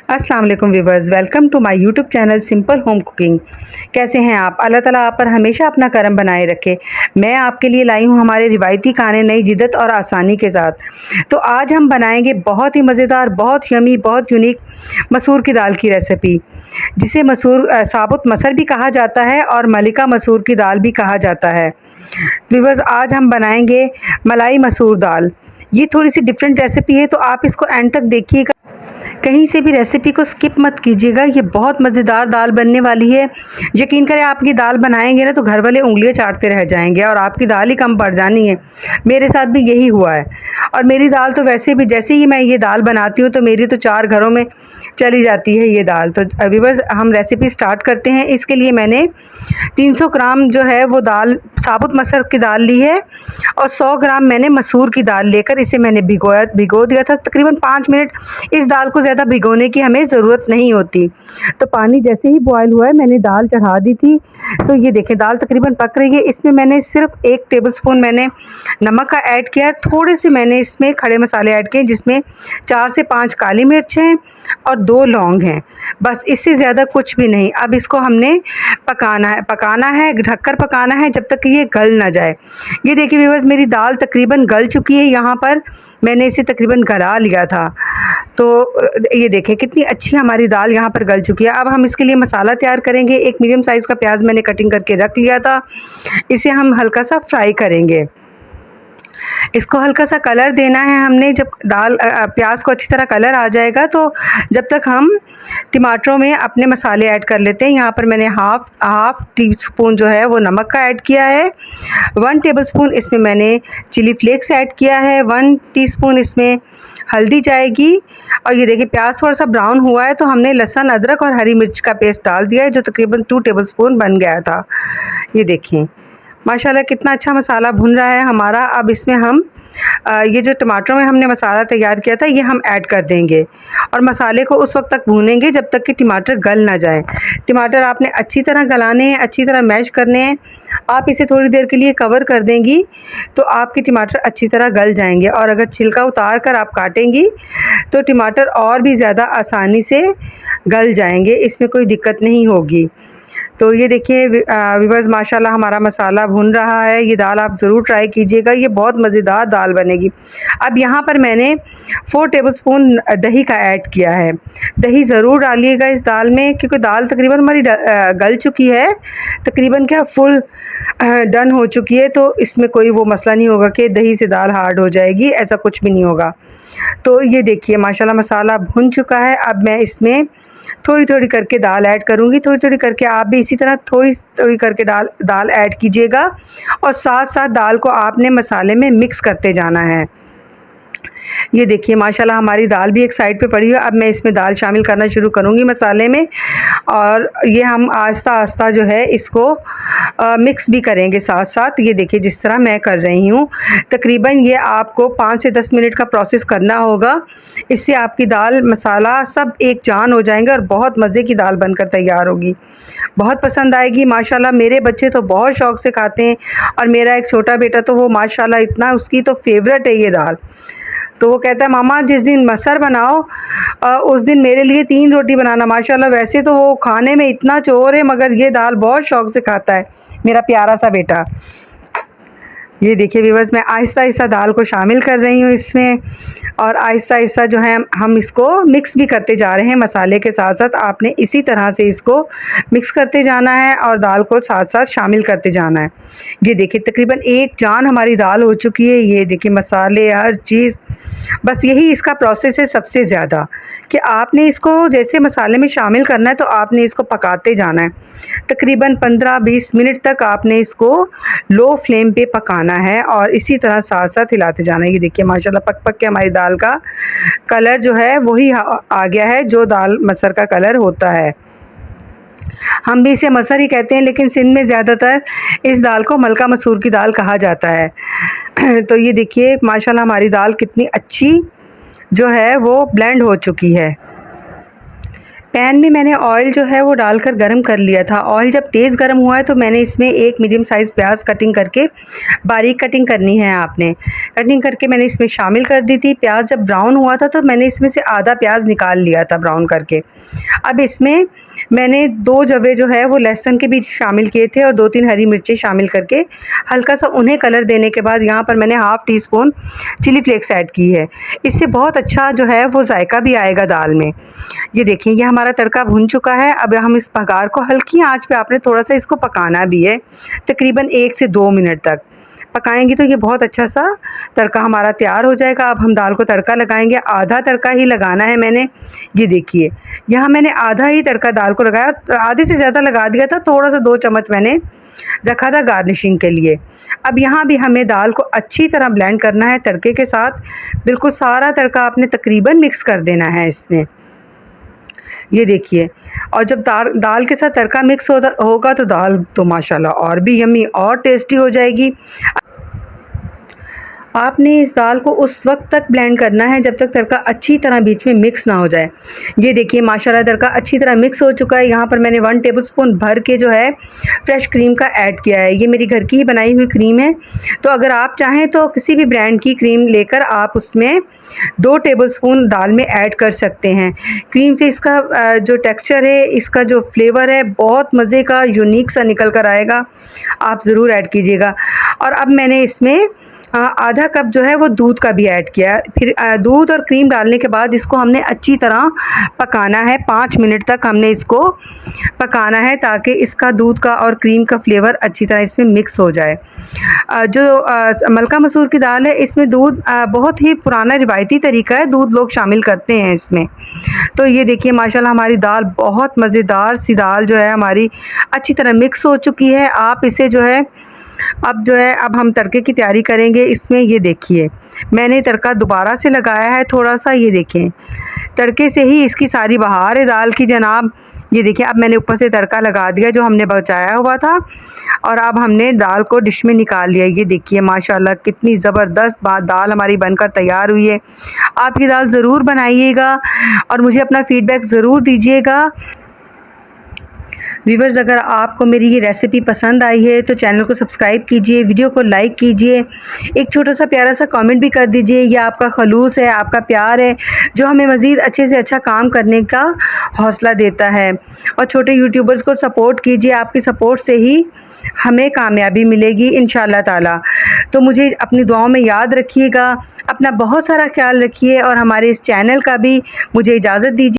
अस्सलाम वालेकुम viewers, welcome to my YouTube channel simple home cooking. कैसे हैं आप? अल्लाह ताला आप पर हमेशा अपना करम बनाए रखे। मैं आपके लिए लाई हूँ हमारे रिवायती खाने नई जिद्दत और आसानी के साथ। तो आज हम बनाएंगे बहुत ही मज़ेदार, बहुत यमी, बहुत यूनिक मसूर की दाल की रेसिपी, जिसे साबुत मसर भी कहा जाता है और मलिका मसूर की दाल भी कहा जाता है। व्यूवर्स, आज हम बनाएंगे मलाई मसूर दाल। ये थोड़ी सी डिफरेंट रेसिपी है, तो आप इसको एंड तक देखिएगा, कहीं से भी रेसिपी को स्किप मत कीजिएगा। ये बहुत मज़ेदार दाल बनने वाली है। यकीन करें, आप ये दाल बनाएंगे ना तो घर वाले उँगलियां चाटते रह जाएंगे और आपकी दाल ही कम पड़ जानी है। मेरे साथ भी यही हुआ है। और मेरी दाल तो वैसे भी, जैसे ही मैं ये दाल बनाती हूँ तो मेरी तो 4 घरों में चली जाती है ये दाल। तो व्यूअर्स, हम रेसिपी स्टार्ट करते हैं। इसके लिए मैंने 300 ग्राम जो है वो दाल, साबुत मसर की दाल ली है और 100 ग्राम मैंने मसूर की दाल लेकर इसे मैंने भिगो दिया था तकरीबन 5 मिनट। इस दाल को ज़्यादा भिगोने की हमें ज़रूरत नहीं होती। तो पानी जैसे ही बॉयल हुआ है, मैंने दाल चढ़ा दी थी। तो ये देखें, दाल तकरीबन पक रही है। इसमें मैंने सिर्फ 1 टेबलस्पून मैंने नमक का ऐड किया है। थोड़े से मैंने इसमें खड़े मसाले ऐड किए, जिसमें 4 से 5 काली मिर्च हैं और 2 लौंग हैं। बस, इससे ज़्यादा कुछ भी नहीं। अब इसको हमने पकाना है, ढककर पकाना है जब तक कि ये गल ना जाए। ये देखिए व्यूअर्स, मेरी दाल तकरीबन गल चुकी है। यहाँ पर मैंने इसे तकरीबन गला लिया था। तो ये देखें कितनी अच्छी हमारी दाल यहाँ पर गल चुकी है। अब हम इसके लिए मसाला तैयार करेंगे। एक मीडियम साइज़ का प्याज मैंने कटिंग करके रख लिया था। इसे हम हल्का सा फ्राई करेंगे। इसको हल्का सा कलर देना है हमने। जब प्याज को अच्छी तरह कलर आ जाएगा तो जब तक हम टमाटरों में अपने मसाले ऐड कर लेते हैं। यहाँ पर मैंने हाफ टी स्पून जो है वो नमक का ऐड किया है। 1 टेबलस्पून इसमें मैंने चिली फ्लेक्स ऐड किया है। 1 टीस्पून इसमें हल्दी जाएगी। और ये देखिए, प्याज थोड़ा सा ब्राउन हुआ है तो हमने लहसुन, अदरक और हरी मिर्च का पेस्ट डाल दिया है, जो तकरीबन 2 टेबलस्पून बन गया था। ये देखिए माशाल्लाह कितना अच्छा मसाला भुन रहा है हमारा। अब इसमें हम ये जो टमाटरों में हमने मसाला तैयार किया था ये हम ऐड कर देंगे और मसाले को उस वक्त तक भूनेंगे जब तक कि टमाटर गल ना जाए। टमाटर आपने अच्छी तरह गलाने हैं, अच्छी तरह मैश करने हैं। आप इसे थोड़ी देर के लिए कवर कर देंगी तो आपके टमाटर अच्छी तरह गल जाएंगे। और अगर छिलका उतार कर आप काटेंगी तो टमाटर और भी ज़्यादा आसानी से गल जाएंगे, इसमें कोई दिक्कत नहीं होगी। तो ये देखिए व्यूअर्स, माशाल्लाह हमारा मसाला भुन रहा है। ये दाल आप ज़रूर ट्राई कीजिएगा, ये बहुत मज़ेदार दाल बनेगी। अब यहाँ पर मैंने 4 टेबलस्पून दही का ऐड किया है। दही ज़रूर डालिएगा इस दाल में, क्योंकि दाल तकरीबन हमारी गल चुकी है, तकरीबन क्या फुल डन हो चुकी है। तो इसमें कोई वो मसला नहीं होगा कि दही से दाल हार्ड हो जाएगी, ऐसा कुछ भी नहीं होगा। तो ये देखिए माशाल्लाह मसाला भुन चुका है। अब मैं इसमें थोड़ी थोड़ी करके दाल ऐड करूँगी। थोड़ी थोड़ी करके आप भी इसी तरह थोड़ी थोड़ी करके दाल ऐड कीजिएगा और साथ साथ दाल को आपने मसाले में मिक्स करते जाना है। ये देखिए माशाल्लाह हमारी दाल भी एक साइड पे पड़ी है। अब मैं इसमें दाल शामिल करना शुरू करूँगी मसाले में, और ये हम आहिस्ता आहिस्ता जो है इसको मिक्स भी करेंगे साथ साथ। ये देखिए जिस तरह मैं कर रही हूँ, तकरीबन ये आपको 5 से 10 मिनट का प्रोसेस करना होगा। इससे आपकी दाल मसाला सब एक जान हो जाएंगे और बहुत मज़े की दाल बनकर तैयार होगी। बहुत पसंद आएगी माशाल्लाह। मेरे बच्चे तो बहुत शौक़ से खाते हैं और मेरा एक छोटा बेटा तो वो माशाल्लाह इतना, उसकी तो फेवरेट है ये दाल। तो वो कहता है, मामा जिस दिन मसर बनाओ उस दिन मेरे लिए 3 रोटी बनाना। माशाल्लाह वैसे तो वो खाने में इतना चोर है, मगर ये दाल बहुत शौक़ से खाता है मेरा प्यारा सा बेटा। ये देखिए व्यूअर्स, मैं आहिस्ता आहिस्ता दाल को शामिल कर रही हूँ इसमें, और आहिस्ता आहिस्ता जो है हम इसको मिक्स भी करते जा रहे हैं मसाले के साथ साथ। आपने इसी तरह से इसको मिक्स करते जाना है और दाल को साथ साथ शामिल करते जाना है। ये देखिए तकरीबन एक जान हमारी दाल हो चुकी है। ये देखिए मसाले, हर चीज़, बस यही इसका प्रोसेस है सबसे ज़्यादा, कि आपने इसको जैसे मसाले में शामिल करना है तो आपने इसको पकाते जाना है। तकरीबन 15-20 मिनट तक आपने इसको लो फ्लेम पे पकाना है और इसी तरह साथ साथ हिलाते जाना है। ये देखिए माशाल्लाह पक पक के हमारी दाल का कलर जो है वही आ गया है, जो दाल मसर का कलर होता है। हम भी इसे मसर ही कहते हैं, लेकिन सिंध में ज़्यादातर इस दाल को मलका मसूर की दाल कहा जाता है। तो ये देखिए माशाल्लाह हमारी दाल कितनी अच्छी जो है वो ब्लेंड हो चुकी है। पैन में मैंने ऑयल जो है वो डालकर गरम कर लिया था। ऑयल जब तेज़ गरम हुआ है तो मैंने इसमें एक मीडियम साइज़ प्याज कटिंग करके, बारीक कटिंग करनी है आपने, कटिंग करके मैंने इसमें शामिल कर दी थी। प्याज जब ब्राउन हुआ था तो मैंने इसमें से आधा प्याज निकाल लिया था ब्राउन करके। अब इसमें मैंने 2 जवे जो है वो लहसुन के भी शामिल किए थे और 2-3 हरी मिर्चें शामिल करके हल्का सा उन्हें कलर देने के बाद यहाँ पर मैंने half teaspoon chilli flakes add की है। इससे बहुत अच्छा जो है वो जायका भी आएगा दाल में। ये देखिए, ये हमारा तड़का भुन चुका है। अब हम इस बघार को हल्की आंच पे आपने थोड़ा सा इसको पकाना भी है, तकरीबन 1 से 2 मिनट तक पकाएंगे तो ये बहुत अच्छा सा तड़का हमारा तैयार हो जाएगा। अब हम दाल को तड़का लगाएंगे। आधा तड़का ही लगाना है मैंने। ये देखिए, यहाँ मैंने आधा ही तड़का दाल को लगाया, आधे से ज़्यादा लगा दिया था। थोड़ा सा 2 चम्मच मैंने रखा था गार्निशिंग के लिए। अब यहाँ भी हमें दाल को अच्छी तरह ब्लेंड करना है तड़के के साथ। बिल्कुल सारा तड़का आपने तकरीबन मिक्स कर देना है इसमें। ये देखिए, और जब दाल के साथ तड़का मिक्स होगा तो दाल तो माशाल्लाह और भी यम्मी और टेस्टी हो जाएगी। आपने इस दाल को उस वक्त तक ब्लेंड करना है जब तक तड़का अच्छी तरह बीच में मिक्स ना हो जाए। ये देखिए, माशाल्लाह तड़का अच्छी तरह मिक्स हो चुका है। यहाँ पर मैंने 1 टेबलस्पून भर के जो है फ्रेश क्रीम का ऐड किया है। ये मेरी घर की ही बनाई हुई क्रीम है। तो अगर आप चाहें तो किसी भी ब्रांड की क्रीम लेकर आप उसमें 2 टेबलस्पून दाल में ऐड कर सकते हैं। क्रीम से इसका जो टेक्सचर है, इसका जो फ्लेवर है, बहुत मज़े का यूनिक सा निकल कर आएगा। आप ज़रूर ऐड कीजिएगा। और अब मैंने इसमें आधा कप जो है वो दूध का भी ऐड किया। फिर दूध और क्रीम डालने के बाद इसको हमने अच्छी तरह पकाना है। 5 मिनट तक हमने इसको पकाना है ताकि इसका दूध का और क्रीम का फ्लेवर अच्छी तरह इसमें मिक्स हो जाए। जो मलका मसूर की दाल है, इसमें दूध बहुत ही पुराना रिवायती तरीका है, दूध लोग शामिल करते हैं इसमें। तो ये देखिए, माशाल्लाह हमारी दाल बहुत मज़ेदार सी दाल जो है हमारी अच्छी तरह मिक्स हो चुकी है। आप इसे जो है अब हम तड़के की तैयारी करेंगे। इसमें ये देखिए, मैंने तड़का दोबारा से लगाया है थोड़ा सा। ये देखें, तड़के से ही इसकी सारी बहार है दाल की जनाब। ये देखिए, अब मैंने ऊपर से तड़का लगा दिया जो हमने बचाया हुआ था, और अब हमने दाल को डिश में निकाल लिया। ये देखिए, माशाल्लाह कितनी ज़बरदस्त दाल हमारी बनकर तैयार हुई है। आप ये दाल ज़रूर बनाइएगा और मुझे अपना फ़ीडबैक ज़रूर दीजिएगा। व्यूवर्स, अगर आपको मेरी ये रेसिपी पसंद आई है तो चैनल को सब्सक्राइब कीजिए, वीडियो को लाइक कीजिए, एक छोटा सा प्यारा सा कमेंट भी कर दीजिए। ये आपका खलूस है, आपका प्यार है जो हमें मज़ीद अच्छे से अच्छा काम करने का हौसला देता है। और छोटे यूट्यूबर्स को सपोर्ट कीजिए, आपकी सपोर्ट से ही हमें कामयाबी मिलेगी इंशाअल्लाह ताला। तो मुझे अपनी दुआओं में याद रखिएगा, अपना बहुत सारा ख्याल रखिए और हमारे इस चैनल का भी मुझे इजाज़त दीजिए।